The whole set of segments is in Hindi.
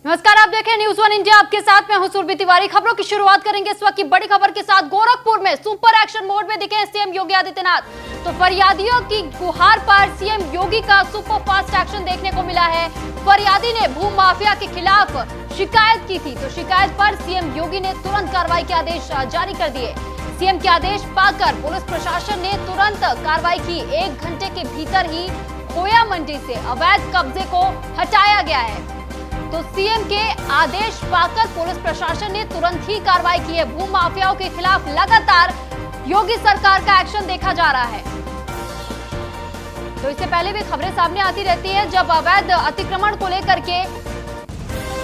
नमस्कार, आप देखें न्यूज वन इंडिया। आपके साथ मैं हूं सुरभि तिवारी। खबरों की शुरुआत करेंगे इस वक्त की बड़ी खबर के साथ। गोरखपुर में सुपर एक्शन मोड में दिखे सीएम योगी आदित्यनाथ। तो फरियादियों की गुहार पर सीएम योगी का सुपर फास्ट एक्शन देखने को मिला है। फरियादी ने भू माफिया के खिलाफ शिकायत की थी, तो शिकायत पर सीएम योगी ने तुरंत कार्रवाई के आदेश जारी कर दिए। सीएम के आदेश पाकर पुलिस प्रशासन ने तुरंत कार्रवाई की। 1 घंटे के भीतर ही खोया मंडी से अवैध कब्जे को हटाया गया है। तो सीएम के आदेश पाकर पुलिस प्रशासन ने तुरंत ही कार्रवाई की है। भू माफियाओं के खिलाफ लगातार योगी सरकार का एक्शन देखा जा रहा है। तो इससे पहले भी खबरें सामने आती रहती है जब अवैध अतिक्रमण को लेकर के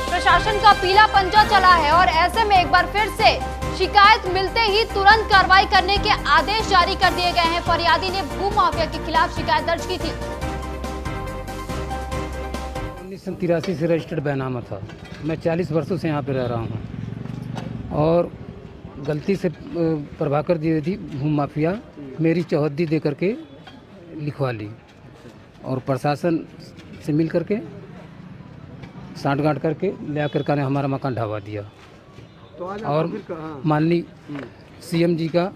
प्रशासन का पीला पंजा चला है, और ऐसे में एक बार फिर से शिकायत मिलते ही तुरंत कार्रवाई करने के आदेश जारी कर दिए गए हैं। फरियादी ने भू माफिया के खिलाफ शिकायत दर्ज की थी। 1983 से रजिस्टर्ड बैनामा था। मैं 40 वर्षों से यहाँ पे रह रहा हूँ, और गलती से प्रभाकर द्विवेदी भू माफिया मेरी चौहद्दी दे करके लिखवा ली, और प्रशासन से मिल करके साँठ-गाँठ करके ले आकर के हमारा मकान ढहवा दिया। तो आज और माननीय सीएम जी का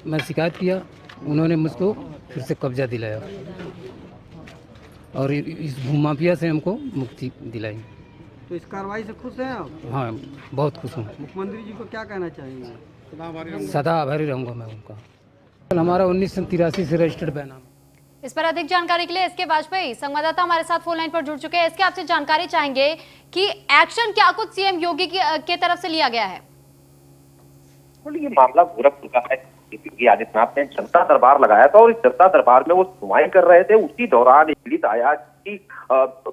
मैं शिकायत किया, उन्होंने मुझको फिर से कब्जा दिलाया और इस भूमाफिया से हमको मुक्ति दिलाई। तो इस कार्रवाई से खुश हैं आप? हाँ, बहुत खुश हूँ। मुख्यमंत्री जी को क्या कहना चाहेंगे? सदा आभारी रहूँगा मैं उनका। हमारा 1983 से रजिस्टर्ड बैनामा। इस पर अधिक जानकारी के लिए एसके वाजपेयी संवाददाता हमारे साथ फोन लाइन पर जुड़ चुके हैं। इसके आपसे जानकारी चाहेंगे कि एक्शन क्या कुछ सीएम योगी के तरफ से लिया गया है? ये मामला गोरखपुर का है। योगी आदित्यनाथ ने जनता दरबार लगाया था, और इस जनता दरबार में वो सुनवाई कर रहे थे। उसी दौरान एक पीड़ित आया कि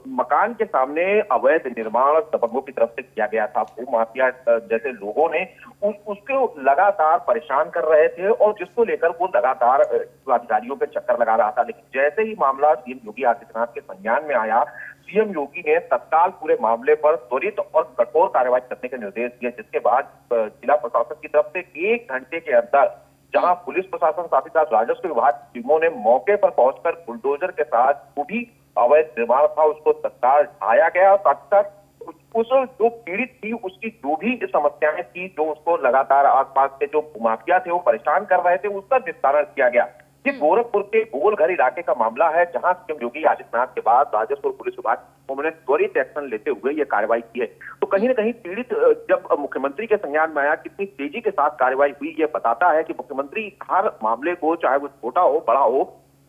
मकान के सामने अवैध निर्माण दबंगों की तरफ से किया गया था। भू माफिया जैसे लोगों ने उसको लगातार परेशान कर रहे थे, और जिसको लेकर वो लगातार अधिकारियों पे चक्कर लगा रहा था। लेकिन जैसे ही मामला सीएम योगी आदित्यनाथ के संज्ञान में आया, सीएम योगी ने तत्काल पूरे मामले पर त्वरित और कठोर कार्रवाई करने के निर्देश दिए, जिसके बाद जिला प्रशासन की तरफ से 1 घंटे के अंदर, जहां पुलिस प्रशासन साथ ही साथ राजस्व विभाग की टीमों ने मौके पर पहुंचकर बुलडोजर के साथ जो भी अवैध निर्माण था उसको तत्काल ढाया गया। साथ ही उस जो पीड़ित थी उसकी जो भी समस्याएं थी, जो उसको लगातार आसपास के जो माफिया थे वो परेशान कर रहे थे, उसका निस्तारण किया गया। ये गोरखपुर के गोलघर इलाके का मामला है, जहां सीएम योगी आदित्यनाथ के बाद राजस्व और पुलिस विभाग उन्होंने त्वरित एक्शन लेते हुए ये कार्रवाई की है। तो कहीं न कहीं पीड़ित जब मुख्यमंत्री के संज्ञान में आया, कितनी तेजी के साथ कार्रवाई हुई, ये बताता है कि मुख्यमंत्री हर मामले को, चाहे वो छोटा हो बड़ा हो,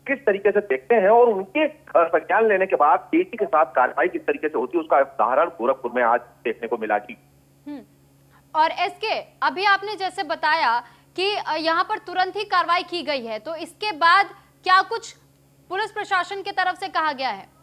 किस तरीके से देखते हैं, और उनके संज्ञान लेने के बाद तेजी के साथ कार्रवाई किस तरीके से होती है, उसका उदाहरण गोरखपुर में आज देखने को मिला जी। और एसके, अभी आपने जैसे बताया कि यहाँ पर तुरंत ही कार्रवाई की गई है, तो इसके बाद क्या कुछ पुलिस प्रशासन की तरफ से कहा गया है?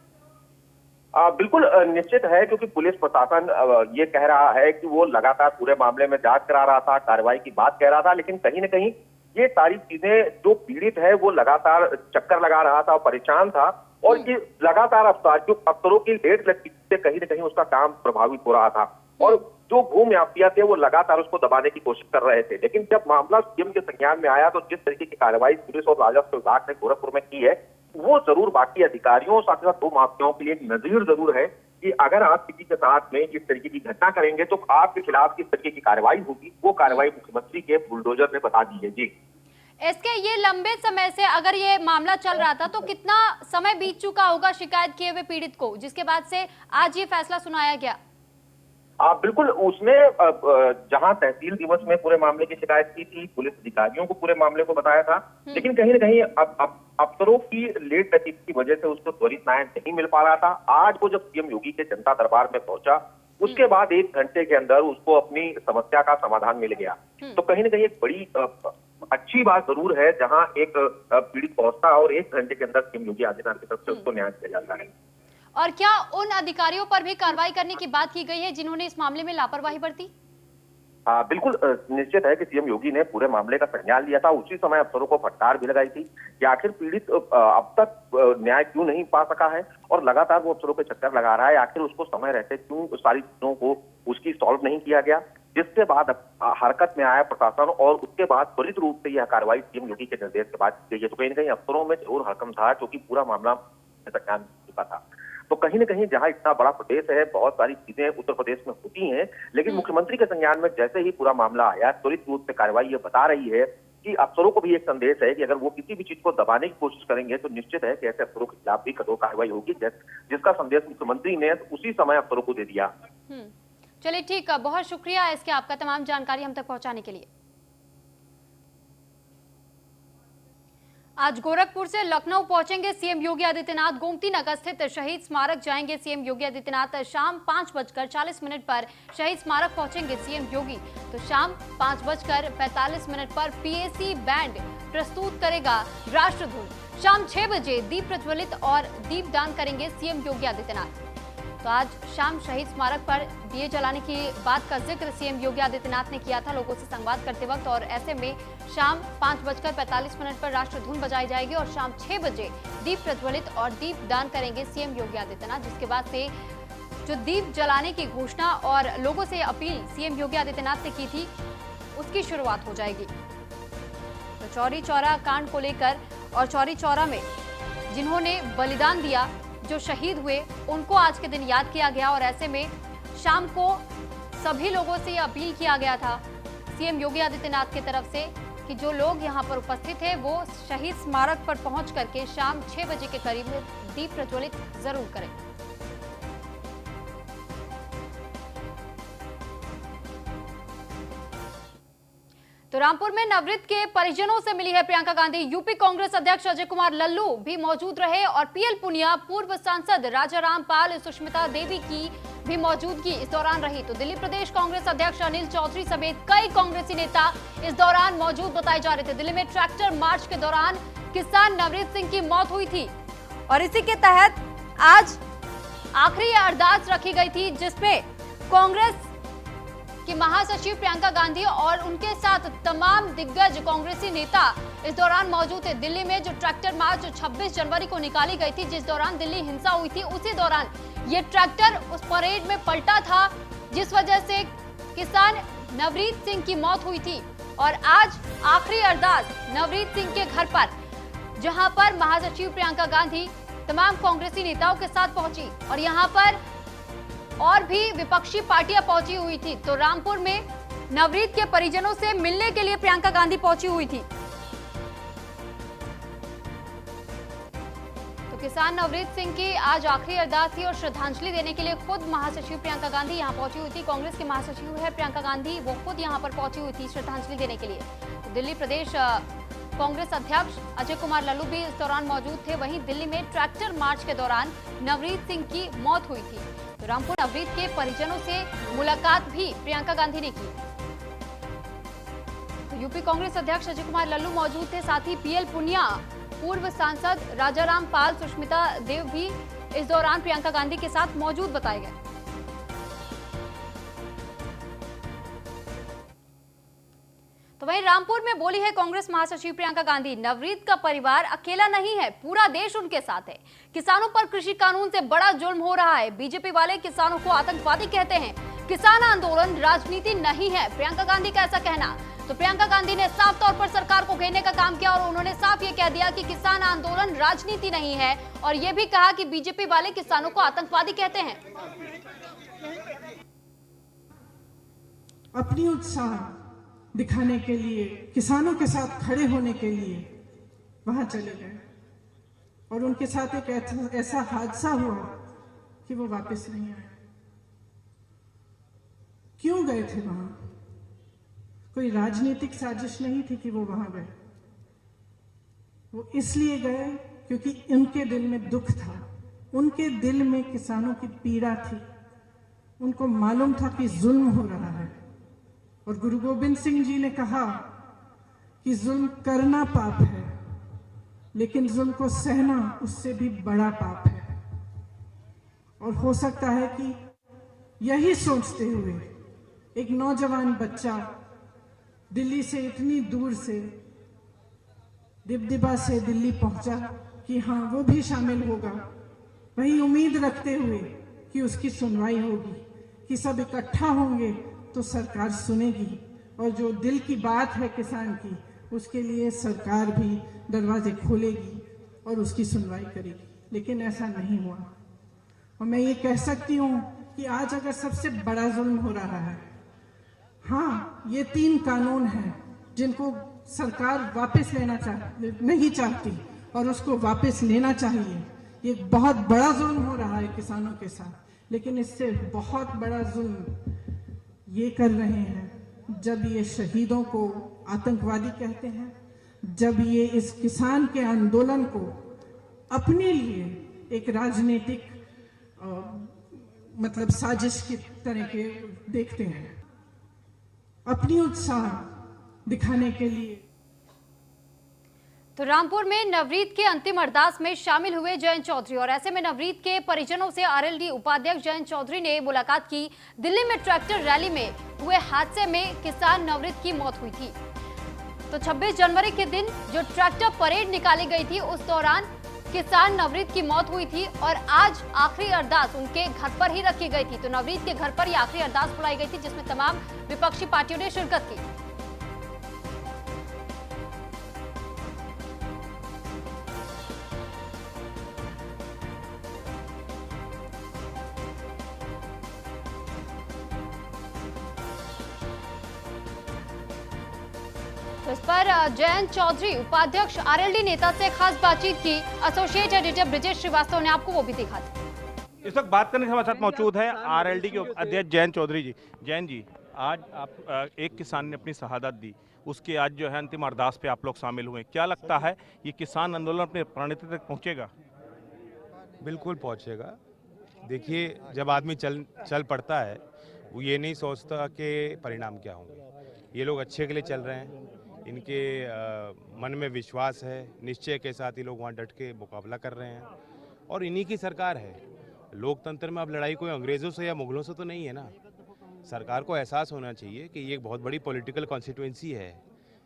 बिल्कुल निश्चित है, क्योंकि पुलिस प्रशासन ये कह रहा है कि वो लगातार पूरे मामले में जांच करा रहा था, कार्रवाई की बात कह रहा था, लेकिन कहीं न कहीं ये सारी चीजें, जो पीड़ित है वो लगातार चक्कर लगा रहा था, परेशान था, और ये लगातार अफसरों की लेट लगती से कहीं न कहीं उसका काम प्रभावित हो रहा था, और जो भू माफिया थे वो लगातार उसको दबाने की कोशिश कर रहे थे। लेकिन जब मामला सीएम के संज्ञान में आया, तो जिस तरीके की कार्रवाई पुलिस और राजस्व विभाग ने गोरखपुर में की है, वो जरूर बाकी अधिकारियों साथ ही साथ भू माफियाओं के लिए एक नजीर जरूर है कि अगर आप किसी के साथ में इस तरीके की घटना करेंगे तो आपके खिलाफ किस तरीके की कार्रवाई होगी। वो कार्रवाई मुख्यमंत्री के बुलडोजर ने बता दी है जी। इसके ये लंबे समय से अगर ये मामला चल रहा था, तो कितना समय बीत चुका होगा शिकायत किए हुए पीड़ित को, जिसके बाद से आज ये फैसला सुनाया गया? बिल्कुल, उसने जहां तहसील दिवस में पूरे मामले की शिकायत की थी, पुलिस अधिकारियों को पूरे मामले को बताया था, लेकिन कहीं न कहीं अफसरों की लेट गति की वजह से उसको त्वरित न्याय नहीं मिल पा रहा था। आज वो जब सीएम योगी के जनता दरबार में पहुंचा, उसके बाद 1 घंटे के अंदर उसको अपनी समस्या का समाधान मिल गया। तो कहीं न कहीं एक बड़ी अच्छी बात जरूर है, जहां एक पीड़ित पहुंचता है और 1 घंटे के अंदर सीएम योगी आदित्यनाथ की तरफ से उसको न्याय दिया जाता है। और क्या उन अधिकारियों पर भी कार्रवाई करने की बात की गई है जिन्होंने इस मामले में लापरवाही बरती? बिल्कुल निश्चित है कि सीएम योगी ने पूरे मामले का संज्ञान लिया था। उसी समय अफसरों को फटकार भी लगाई थी कि आखिर पीड़ित अब तक न्याय क्यों नहीं पा सका है, और लगातार वो अफसरों पे चक्कर लगा रहा है। आखिर उसको समय रहते क्यों सारी चीजों को उसकी सॉल्व नहीं किया गया, जिसके बाद हरकत में आया प्रशासन, और उसके बाद त्वरित रूप से यह कार्रवाई सीएम योगी के निर्देश के बाद की गई है। तो कहीं न कहीं अफसरों में जरूर हरकम था, क्योंकि पूरा मामला संज्ञान चुका था। तो कहीं न कहीं जहां इतना बड़ा प्रदेश है, बहुत सारी चीजें उत्तर प्रदेश में होती हैं, लेकिन मुख्यमंत्री के संज्ञान में जैसे ही पूरा मामला आया, त्वरित रूप से कार्रवाई ये बता रही है कि अफसरों को भी एक संदेश है कि अगर वो किसी भी चीज को दबाने की कोशिश करेंगे तो निश्चित है कि ऐसे अफसरों के खिलाफ भी कठोर कार्रवाई होगी, जिसका संदेश मुख्यमंत्री ने उसी समय अफसरों को दे दिया। चलिए ठीक है, बहुत शुक्रिया इसके आपका तमाम जानकारी हम तक पहुंचाने के लिए। आज गोरखपुर से लखनऊ पहुंचेंगे सीएम योगी आदित्यनाथ। गोमती नगर स्थित शहीद स्मारक जाएंगे सीएम योगी आदित्यनाथ। शाम 5:40 पर शहीद स्मारक पहुंचेंगे सीएम योगी। तो शाम 5:45 पर पीएसी बैंड प्रस्तुत करेगा राष्ट्रधुन। शाम 6 बजे दीप प्रज्वलित और दीपदान करेंगे सीएम योगी आदित्यनाथ। तो आज शाम शहीद स्मारक पर दिए जलाने की बात का जिक्र सीएम योगी आदित्यनाथ ने किया था लोगों से संवाद करते वक्त, और ऐसे में शाम 5:45 पर राष्ट्रधुन बजाई जाएगी और शाम 6 बजे दीप प्रज्वलित और दीपदान करेंगे सीएम योगी आदित्यनाथ, जिसके बाद से जो दीप जलाने की घोषणा और लोगों से अपील सीएम योगी आदित्यनाथ ने की थी उसकी शुरुआत हो जाएगी। तो चौरी चौरा कांड को लेकर और चौरी चौरा में जिन्होंने बलिदान दिया, जो शहीद हुए, उनको आज के दिन याद किया गया और ऐसे में शाम को सभी लोगों से यह अपील किया गया था सीएम योगी आदित्यनाथ की तरफ से कि जो लोग यहां पर उपस्थित हैं वो शहीद स्मारक पर पहुंच करके शाम 6 बजे के करीब दीप प्रज्वलित जरूर करें। तो रामपुर में नवृत के परिजनों से मिली है प्रियंका गांधी। यूपी कांग्रेस अध्यक्ष अजय कुमार लल्लू भी मौजूद रहे और पीएल पुनिया, पूर्व सांसद राजाराम पाल, सुष्मिता देवी की भी मौजूदगी इस दौरान रही। तो दिल्ली प्रदेश कांग्रेस अध्यक्ष अनिल चौधरी समेत कई कांग्रेसी नेता इस दौरान मौजूद बताए जा रहे थे। दिल्ली में ट्रैक्टर मार्च के दौरान किसान नवरीत सिंह की मौत हुई थी और इसी के तहत आज आखिरी अरदास रखी गई थी, जिसमें कांग्रेस कि महासचिव प्रियंका गांधी और उनके साथ तमाम दिग्गज कांग्रेसी नेता इस दौरान मौजूद थे। दिल्ली में जो ट्रैक्टर मार्च 26 जनवरी को निकाली गई थी, जिस दौरान दिल्ली हिंसा हुई थी, उसी दौरान ये ट्रैक्टर उस परेड में पलटा था, जिस वजह से किसान नवरीत सिंह की मौत हुई थी। और आज आखिरी अरदास नवरीत सिंह के घर पर, जहां पर महासचिव प्रियंका गांधी तमाम कांग्रेसी नेताओं के साथ पहुंची और यहाँ पर और भी विपक्षी पार्टियां पहुंची हुई थी। तो रामपुर में नवरीत के परिजनों से मिलने के लिए प्रियंका गांधी पहुंची हुई थी। तो किसान नवरीत सिंह की आज आखिरी अरदास थी और श्रद्धांजलि देने के लिए खुद महासचिव प्रियंका गांधी यहां पहुंची हुई थी। कांग्रेस की महासचिव है प्रियंका गांधी, वो खुद यहां पर पहुंची हुई थी श्रद्धांजलि देने के लिए। तो दिल्ली प्रदेश कांग्रेस अध्यक्ष अजय कुमार लल्लू भी इस दौरान मौजूद थे। वहीं दिल्ली में ट्रैक्टर मार्च के दौरान नवरीत सिंह की मौत हुई थी। तो रामपुर नवरीत के परिजनों से मुलाकात भी प्रियंका गांधी ने की। तो यूपी कांग्रेस अध्यक्ष अजय कुमार लल्लू मौजूद थे, साथ ही पीएल पुनिया, पूर्व सांसद राजाराम पाल, सुष्मिता देव भी इस दौरान प्रियंका गांधी के साथ मौजूद बताए गए। तो वहीं रामपुर में बोली है कांग्रेस महासचिव प्रियंका गांधी, नवरीत का परिवार अकेला नहीं है, पूरा देश उनके साथ है। किसानों पर कृषि कानून से बड़ा जुल्म हो रहा है। बीजेपी वाले किसानों को आतंकवादी कहते हैं। किसान आंदोलन राजनीति नहीं है, प्रियंका गांधी का ऐसा कहना। तो प्रियंका गांधी ने साफ तौर पर सरकार को घेरने का काम किया और उन्होंने साफ ये कह दिया कि किसान आंदोलन राजनीति नहीं है और ये भी कहा कि बीजेपी वाले किसानों को आतंकवादी कहते हैं। अपनी उत्साह दिखाने के लिए, किसानों के साथ खड़े होने के लिए वहां चले गए और उनके साथ एक ऐसा हादसा हुआ कि वो वापस नहीं आए। क्यों गए थे वहां? कोई राजनीतिक साजिश नहीं थी कि वो वहां गए। वो इसलिए गए क्योंकि उनके दिल में दुख था, उनके दिल में किसानों की पीड़ा थी। उनको मालूम था कि जुल्म हो रहा है और गुरु गोविंद सिंह जी ने कहा कि जुल्म करना पाप है, लेकिन जुल्म को सहना उससे भी बड़ा पाप है। और हो सकता है कि यही सोचते हुए एक नौजवान बच्चा दिल्ली से इतनी दूर से, डिबडिबा से दिल्ली पहुंचा कि हाँ वो भी शामिल होगा, वही उम्मीद रखते हुए कि उसकी सुनवाई होगी, कि सब इकट्ठा होंगे तो सरकार सुनेगी और जो दिल की बात है किसान की, उसके लिए सरकार भी दरवाजे खोलेगी और उसकी सुनवाई करेगी। लेकिन ऐसा नहीं हुआ। और मैं ये कह सकती हूँ कि आज अगर सबसे बड़ा जुल्म हो रहा है, हाँ, ये 3 कानून हैं जिनको सरकार वापस नहीं चाहती और उसको वापस लेना चाहिए। ये बहुत बड़ा जुल्म हो रहा है किसानों के साथ, लेकिन इससे बहुत बड़ा जुल्म ये कर रहे हैं जब ये शहीदों को आतंकवादी कहते हैं, जब ये इस किसान के आंदोलन को अपने लिए एक राजनीतिक मतलब साजिश की तरह के देखते हैं, अपनी उत्साह दिखाने के लिए। तो रामपुर में नवरीत के अंतिम अरदास में शामिल हुए जयंत चौधरी, और ऐसे में नवरीत के परिजनों से आरएलडी उपाध्यक्ष जयंत चौधरी ने मुलाकात की। दिल्ली में ट्रैक्टर रैली में हुए हादसे में किसान नवरीत की मौत हुई थी। तो 26 जनवरी के दिन जो ट्रैक्टर परेड निकाली गई थी, उस दौरान किसान नवरीत की मौत हुई थी और आज आखिरी अरदास उनके घर पर ही रखी गई थी। तो नवरीत के घर पर ही आखिरी अरदास बुलाई गई थी, जिसमें तमाम विपक्षी पार्टियों ने शिरकत की। तो इस पर जयंत चौधरी उपाध्यक्ष आरएलडी नेता से खास बातचीत की एसोसिएट एडिटर ब्रिजेश श्रीवास्तव ने, आपको वो भी दिखा दी। इस वक्त बात करने के हमारे साथ मौजूद है आरएलडी के अध्यक्ष जयंत चौधरी जी। जयंत जी, आज आप एक किसान ने अपनी शहादत दी, उसके आज जो है अंतिम अरदास पे आप लोग शामिल हुए, क्या लगता है ये किसान आंदोलन अपने परिणति तक पहुंचेगा? बिल्कुल पहुंचेगा। देखिए, जब आदमी चल पड़ता है वो ये नहीं सोचता कि परिणाम क्या होंगे। ये लोग अच्छे के लिए चल रहे हैं, इनके मन में विश्वास है, निश्चय के साथ ये लोग वहाँ डट के मुकाबला कर रहे हैं और इन्हीं की सरकार है। लोकतंत्र में अब लड़ाई कोई अंग्रेज़ों से या मुगलों से तो नहीं है ना। सरकार को एहसास होना चाहिए कि ये एक बहुत बड़ी पॉलिटिकल कॉन्स्टिट्यूएंसी है।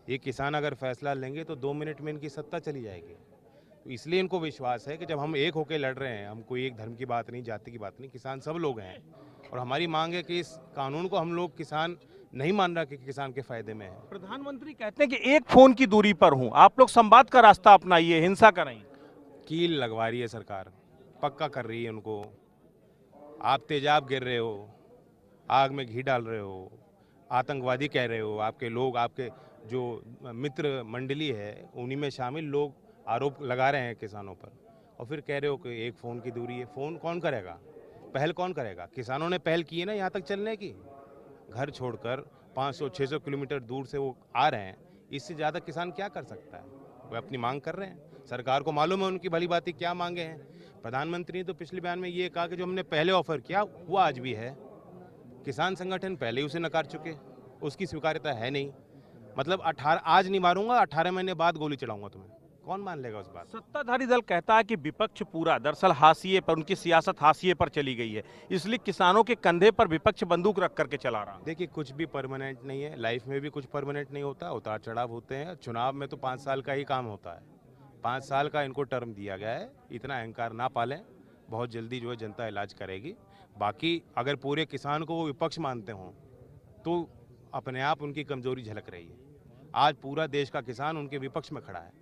ये किसान अगर फैसला लेंगे तो 2 मिनट में इनकी सत्ता चली जाएगी। तो इसलिए इनको विश्वास है कि जब हम एक होकर लड़ रहे हैं, हम कोई एक धर्म की बात नहीं, जाति की बात नहीं, किसान सब लोग हैं और हमारी मांग है कि इस कानून को हम लोग किसान नहीं मान रहा कि किसान के फायदे में है। प्रधानमंत्री कहते हैं कि एक फोन की दूरी पर हूं, आप लोग संवाद का रास्ता अपनाइए, हिंसा का नहीं। कील लगवा रही है सरकार, पक्का कर रही है उनको। आप तेजाब गिर रहे हो, आग में घी डाल रहे हो, आतंकवादी कह रहे हो, आपके लोग, आपके जो मित्र मंडली है उन्हीं में शामिल लोग आरोप लगा रहे हैं किसानों पर, और फिर कह रहे हो कि एक फ़ोन की दूरी है। फ़ोन कौन करेगा? पहल कौन करेगा? किसानों ने पहल की है ना यहाँ तक चलने की। घर छोड़कर 500-600 किलोमीटर दूर से वो आ रहे हैं, इससे ज़्यादा किसान क्या कर सकता है? वो अपनी मांग कर रहे हैं, सरकार को मालूम है उनकी भली बातें क्या मांगे हैं। प्रधानमंत्री ने तो पिछले बयान में ये कहा कि जो हमने पहले ऑफर किया वो आज भी है। किसान संगठन पहले ही उसे नकार चुके, उसकी स्वीकार्यता है नहीं। मतलब 18 आज नहीं मारूंगा, 18 महीने बाद गोली चढ़ाऊंगा तुम्हें, कौन मान लेगा उस बात? सत्ताधारी दल कहता है कि विपक्ष पूरा दरअसल हाशिए पर, उनकी सियासत हाशिए पर चली गई है, इसलिए किसानों के कंधे पर विपक्ष बंदूक रख करके चला रहा है। देखिए, कुछ भी परमानेंट नहीं है, लाइफ में भी कुछ परमानेंट नहीं होता, उतार चढ़ाव होते हैं। चुनाव में तो 5 साल का ही काम होता है, 5 साल का इनको टर्म दिया गया है। इतना अहंकार ना पालें, बहुत जल्दी जो है जनता इलाज करेगी। बाकी अगर पूरे किसान को वो विपक्ष मानते हों तो अपने आप उनकी कमजोरी झलक रही है। आज पूरा देश का किसान उनके विपक्ष में खड़ा है।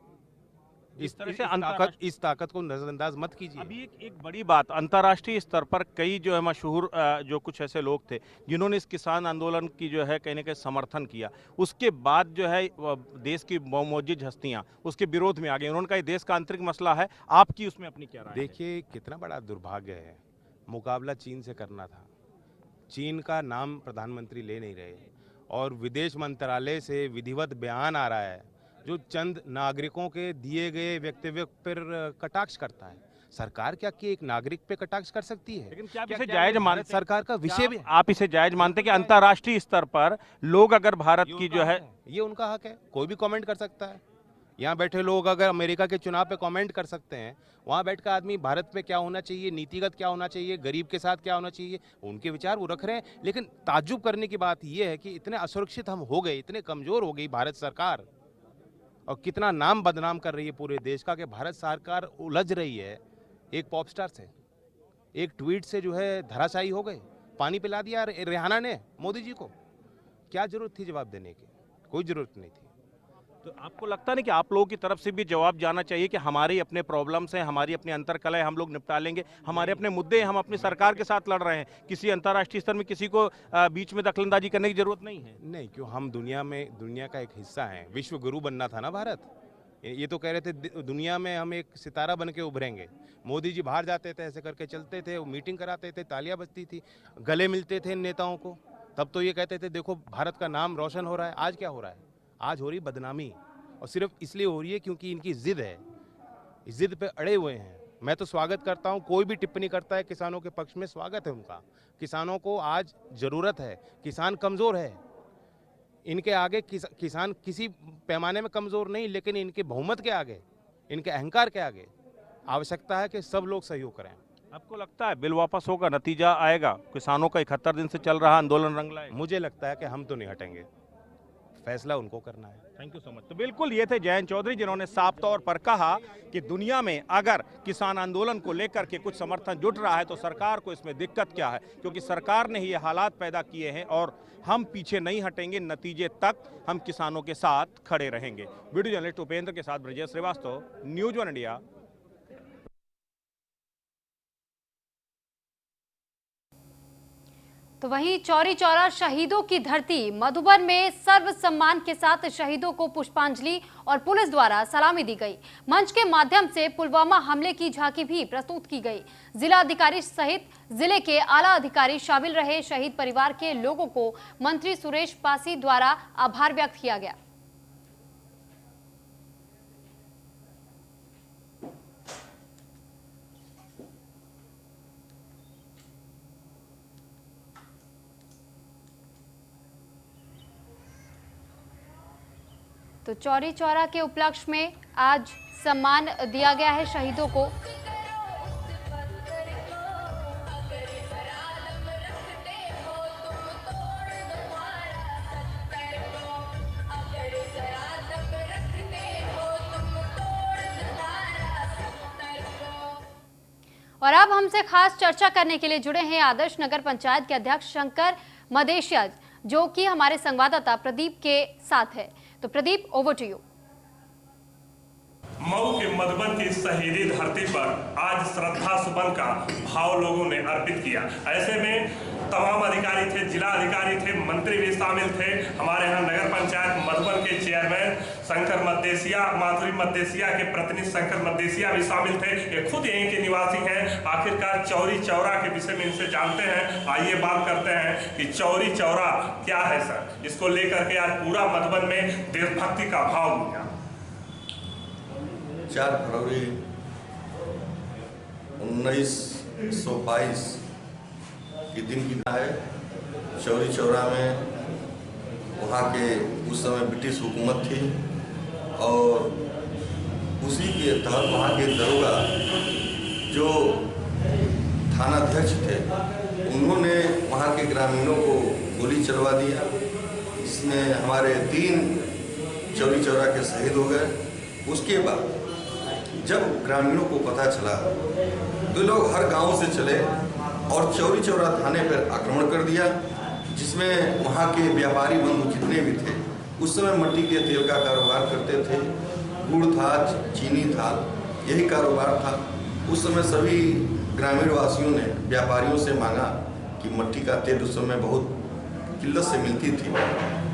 इस तरह से इस ताकत को नजरअंदाज मत कीजिए। अभी एक बड़ी बात, अंतर्राष्ट्रीय स्तर पर कई जो है मशहूर जो कुछ ऐसे लोग थे जिन्होंने इस किसान आंदोलन की जो है कहीं ना कहीं समर्थन किया, उसके बाद जो है देश की मौजूद हस्तियां उसके विरोध में आ गई। उन्होंने कहा देश का आंतरिक मसला है, आपकी उसमें अपनी क्या राय है? देखिए, कितना बड़ा दुर्भाग्य है, मुकाबला चीन से करना था, चीन का नाम प्रधानमंत्री ले नहीं रहे और विदेश मंत्रालय से विधिवत बयान आ रहा है जो चंद नागरिकों के दिए गए वक्तव्य पर कटाक्ष करता है। सरकार क्या कि एक नागरिक पे कटाक्ष कर सकती है? लेकिन क्या आप इसे जायज मानते? सरकार का विषय भी आप इसे जायज मानते कि अंतर्राष्ट्रीय स्तर पर लोग अगर भारत की जो है, ये उनका हक है, कोई भी कमेंट कर सकता है। यहाँ बैठे लोग अगर अमेरिका के चुनाव पे कमेंट कर सकते हैं, वहाँ बैठकर आदमी भारत पे क्या होना चाहिए, नीतिगत क्या होना चाहिए, गरीब के साथ क्या होना चाहिए, उनके विचार वो रख रहे हैं। लेकिन ताज्जुब करने की बात ये है कि इतने असुरक्षित हम हो गए, इतने कमजोर हो गई भारत सरकार, और कितना नाम बदनाम कर रही है पूरे देश का कि भारत सरकार उलझ रही है एक पॉप स्टार से, एक ट्वीट से जो है धराशायी हो गए। पानी पिला दिया रिहाना ने मोदी जी को। क्या जरूरत थी जवाब देने की? कोई जरूरत नहीं थी। तो आपको लगता नहीं कि आप लोगों की तरफ से भी जवाब जाना चाहिए कि हमारी अपने प्रॉब्लम्स हैं, हमारी अपनी अंतर्कलह हम लोग निपटा लेंगे, हमारे अपने मुद्दे हैं, हम अपनी सरकार के साथ लड़ रहे हैं, किसी अंतर्राष्ट्रीय स्तर में किसी को बीच में दखलंदाजी करने की जरूरत नहीं है? नहीं, क्यों, हम दुनिया का एक हिस्सा हैं। विश्व गुरु बनना था ना भारत। ये तो कह रहे थे दुनिया में हम एक सितारा बन के उभरेंगे। मोदी जी बाहर जाते थे, ऐसे करके चलते थे, वो मीटिंग कराते थे, तालियां बजती थी, गले मिलते थे इन नेताओं को, तब तो ये कहते थे देखो भारत का नाम रोशन हो रहा है। आज क्या हो रहा है? आज हो रही बदनामी, और सिर्फ इसलिए हो रही है क्योंकि इनकी जिद है, इस जिद पे अड़े हुए हैं। मैं तो स्वागत करता हूं, कोई भी टिप्पणी करता है किसानों के पक्ष में, स्वागत है उनका। किसानों को आज ज़रूरत है, किसान कमज़ोर है, इनके आगे किसान किसी पैमाने में कमज़ोर नहीं, लेकिन इनके बहुमत के आगे, इनके अहंकार के आगे आवश्यकता है कि सब लोग सहयोग करें। आपको लगता है बिल वापस होगा, नतीजा आएगा? किसानों का 71 दिन से चल रहा आंदोलन रंग लाएगा? मुझे लगता है कि हम तो नहीं हटेंगे, फैसला उनको करना है। Thank you so much. तो बिल्कुल ये थे जयंत चौधरी, जिन्होंने साफ तौर पर कहा कि दुनिया में अगर किसान आंदोलन को लेकर के कुछ समर्थन जुट रहा है तो सरकार को इसमें दिक्कत क्या है, क्योंकि सरकार ने ही ये हालात पैदा किए हैं और हम पीछे नहीं हटेंगे, नतीजे तक हम किसानों के साथ खड़े रहेंगे। वीडियो जर्नलिस्ट उपेंद्र के साथ ब्रजेश श्रीवास्तव, न्यूज़ 1 इंडिया। तो वहीं चौरी चौरा शहीदों की धरती मधुबन में सर्व सम्मान के साथ शहीदों को पुष्पांजलि और पुलिस द्वारा सलामी दी गई। मंच के माध्यम से पुलवामा हमले की झांकी भी प्रस्तुत की गई। जिला अधिकारी सहित जिले के आला अधिकारी शामिल रहे। शहीद परिवार के लोगों को मंत्री सुरेश पासी द्वारा आभार व्यक्त किया गया। तो चौरी चौरा के उपलक्ष्य में आज सम्मान दिया गया है शहीदों को। और अब हमसे खास चर्चा करने के लिए जुड़े हैं आदर्श नगर पंचायत के अध्यक्ष शंकर मदेशिया, जो कि हमारे संवाददाता प्रदीप के साथ है। तो Pradeep, over to you. Mau के मधुबन की शहीदी धरती पर आज श्रद्धा सुमन का भाव लोगों ने अर्पित किया। ऐसे में तमाम अधिकारी थे, जिला अधिकारी थे, मंत्री भी शामिल थे। हमारे यहाँ नगर पंचायत मधुबन के चेयरमैन शंकर मदेशिया, माधुरी मदेशिया के प्रतिनिधि शंकर मदेशिया भी शामिल थे। ये खुद यहीं के निवासी हैं। आखिरकार चौरी चौरा के विषय में इनसे जानते हैं। आइए बात करते हैं कि चौरी चौरा क्या है सर, इसको लेकर के आज पूरा मधुबन में देशभक्ति का भाव मिला। 4 फरवरी 1922 के दिन की है। चौरी चौरा में वहाँ के उस समय ब्रिटिश हुकूमत थी और उसी के तहत वहाँ के दरोगा जो थानाध्यक्ष थे, उन्होंने वहाँ के ग्रामीणों को गोली चलवा दिया। इसमें हमारे 3 चौरी चौरा के शहीद हो गए। उसके बाद जब ग्रामीणों को पता चला तो लोग हर गांव से चले और चौरी चौरा थाने पर आक्रमण कर दिया, जिसमें वहाँ के व्यापारी बंधु जितने भी थे, उस समय मिट्टी के तेल का कारोबार करते थे, गुड़ था, चीनी था, यही कारोबार था। उस समय सभी ग्रामीण वासियों ने व्यापारियों से मांगा कि मिट्टी का तेल उस समय बहुत किल्लत से मिलती थी।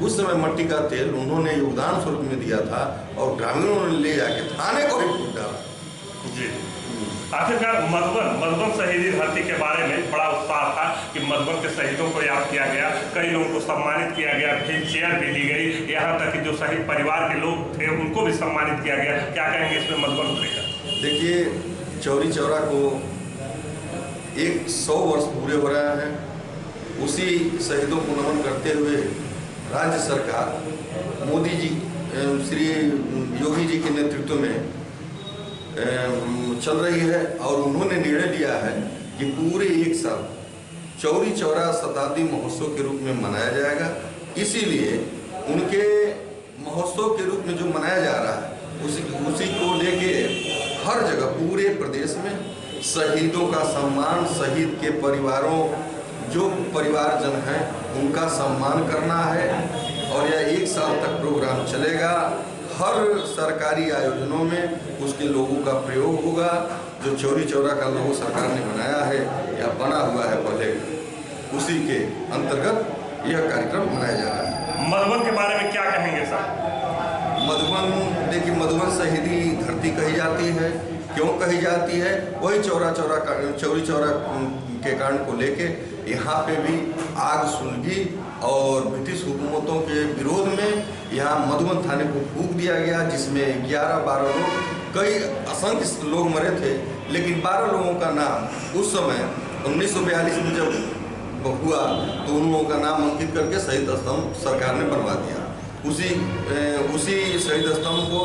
उस समय मिट्टी का तेल उन्होंने योगदान स्वरूप में दिया था और ग्रामीणों ने ले जाके थाने को ही फूट डाला। जी, आखिरकार मधुबन शहीदी धरती के बारे में बड़ा उत्साह था कि मधुबन के शहीदों को याद किया गया, कई लोगों को सम्मानित किया गया, फिर चेयर भी दी गई, यहाँ तक कि जो शहीद परिवार के लोग थे उनको भी सम्मानित किया गया। क्या कहेंगे इसमें मधुबन को लेकर? देखिए, चौरी चौरा को 100 वर्ष पूरे हो रहे हैं। उसी शहीदों को नमन करते हुए राज्य सरकार मोदी जी, श्री योगी जी के नेतृत्व में चल रही है और उन्होंने निर्णय लिया है कि पूरे 1 साल चौरी चौरा शताब्दी महोत्सव के रूप में मनाया जाएगा। इसीलिए उनके महोत्सव के रूप में जो मनाया जा रहा है उसी को लेके हर जगह पूरे प्रदेश में शहीदों का सम्मान, शहीद के परिवारों जो परिवारजन हैं उनका सम्मान करना है और यह 1 साल तक प्रोग्राम चलेगा। हर सरकारी आयोजनों में उसके लोगों का प्रयोग होगा। जो चौरी चौरा का लोगो सरकार ने बनाया है या बना हुआ है पहले, उसी के अंतर्गत यह कार्यक्रम मनाया जा रहा है। मधुबन के बारे में क्या कहेंगे सर? मधुबन, देखिए मधुबन शहीदी धरती कही जाती है। क्यों कही जाती है? वही चौरी चौरा के कांड को लेके यहाँ पे भी आग सुलगी और ब्रिटिश हुकूमतों के विरोध में यहाँ मधुबन थाने को फूंक दिया गया, जिसमें 11-12 लोग, कई असंख्य लोग मरे थे, लेकिन 12 लोगों का नाम उस समय 1942 में जब हुआ तो उन लोगों का नाम अंकित करके शहीद स्तंभ सरकार ने बनवा दिया। उसी शहीद स्तंभ को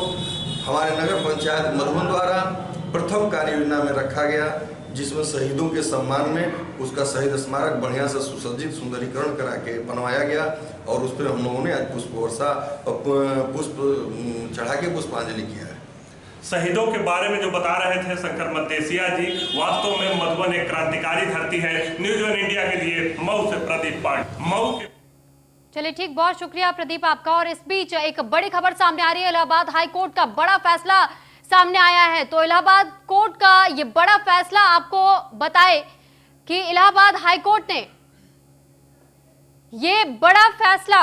हमारे नगर पंचायत मधुबन द्वारा प्रथम कार्य योजना में रखा गया, जिसमें शहीदों के सम्मान में उसका शहीद स्मारक बढ़िया से सुसज्जित सुंदरीकरण करा के बनवाया गया और उस पर हम लोगों ने आज पुष्प चढ़ा के पुष्पांजलि किया है। शहीदों के बारे में जो बता रहे थे शंकर मद्देशिया जी, वास्तव में मधुबन एक क्रांतिकारी धरती है। न्यूज़ वन इंडिया के लिए मऊ से प्रदीप पांडे, मऊ के। चलिए ठीक, बहुत शुक्रिया प्रदीप आपका। और इस बीच एक बड़ी खबर सामने आ रही है। इलाहाबाद हाई कोर्ट का बड़ा फैसला सामने आया है। तो इलाहाबाद कोर्ट का ये बड़ा फैसला आपको बताए कि इलाहाबाद हाई कोर्ट ने ये बड़ा फैसला